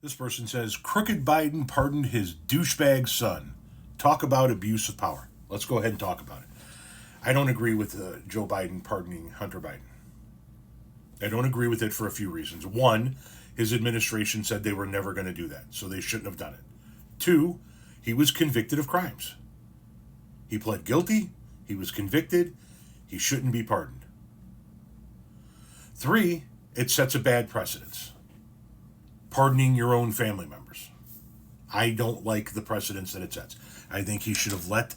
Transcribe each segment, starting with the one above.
This person says, Crooked Biden pardoned his douchebag son. Talk about abuse of power. Let's go ahead and talk about it. I don't agree with Joe Biden pardoning Hunter Biden. I don't agree with it for a few reasons. One, his administration said they were never going to do that, so they shouldn't have done it. Two, he was convicted of crimes. He pled guilty. He was convicted. He shouldn't be pardoned. Three, it sets a bad precedence. Pardoning your own family members. I don't like the precedence that it sets. I think he should have let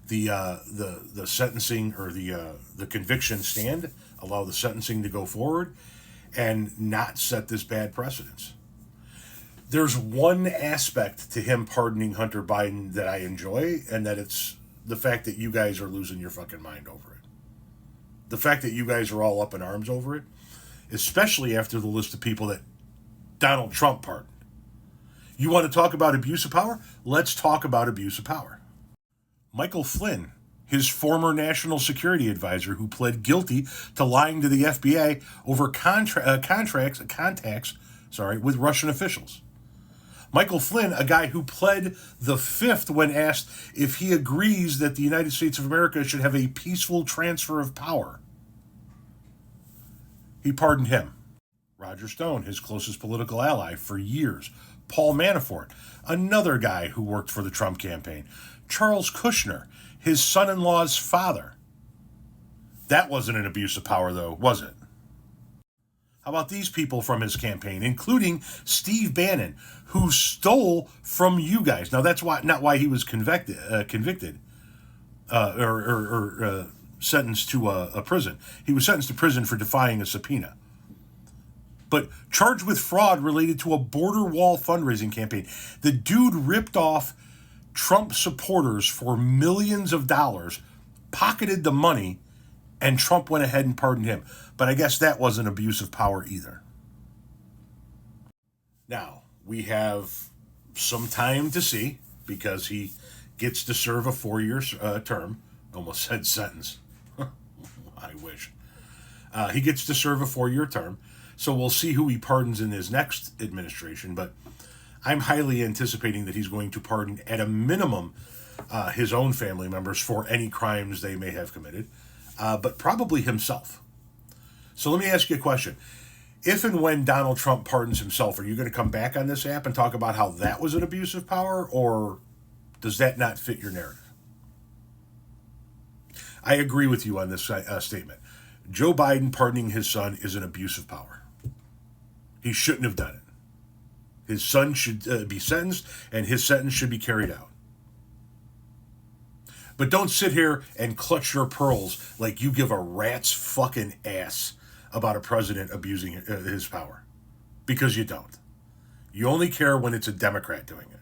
the sentencing or the conviction stand, allow the sentencing to go forward, and not set this bad precedence. There's one aspect to him pardoning Hunter Biden that I enjoy, and that it's the fact that you guys are losing your fucking mind over it. The fact that you guys are all up in arms over it, especially after the list of people that Donald Trump pardoned. You want to talk about abuse of power? Let's talk about abuse of power. Michael Flynn, his former national security advisor who pled guilty to lying to the FBI over contacts with Russian officials. Michael Flynn, a guy who pled the fifth when asked if he agrees that the United States of America should have a peaceful transfer of power. He pardoned him. Roger Stone, his closest political ally for years. Paul Manafort, another guy who worked for the Trump campaign. Charles Kushner, his son-in-law's father. That wasn't an abuse of power, though, was it? How about these people from his campaign, including Steve Bannon, who stole from you guys? Now, that's not why he was convicted or sentenced to a prison. He was sentenced to prison for defying a subpoena. But charged with fraud related to a border wall fundraising campaign. The dude ripped off Trump supporters for millions of dollars, pocketed the money, and Trump went ahead and pardoned him. But I guess that wasn't abuse of power either. Now, we have some time to see, because he gets to serve a 4-year term. Almost said sentence. I wish. He gets to serve a 4-year term. So we'll see who he pardons in his next administration. But I'm highly anticipating that he's going to pardon, at a minimum, his own family members for any crimes they may have committed, but probably himself. So let me ask you a question. If and when Donald Trump pardons himself, are you going to come back on this app and talk about how that was an abuse of power, or does that not fit your narrative? I agree with you on this statement. Joe Biden pardoning his son is an abuse of power. He shouldn't have done it. His son should be sentenced, and his sentence should be carried out. But don't sit here and clutch your pearls like you give a rat's fucking ass about a president abusing his power. Because you don't. You only care when it's a Democrat doing it.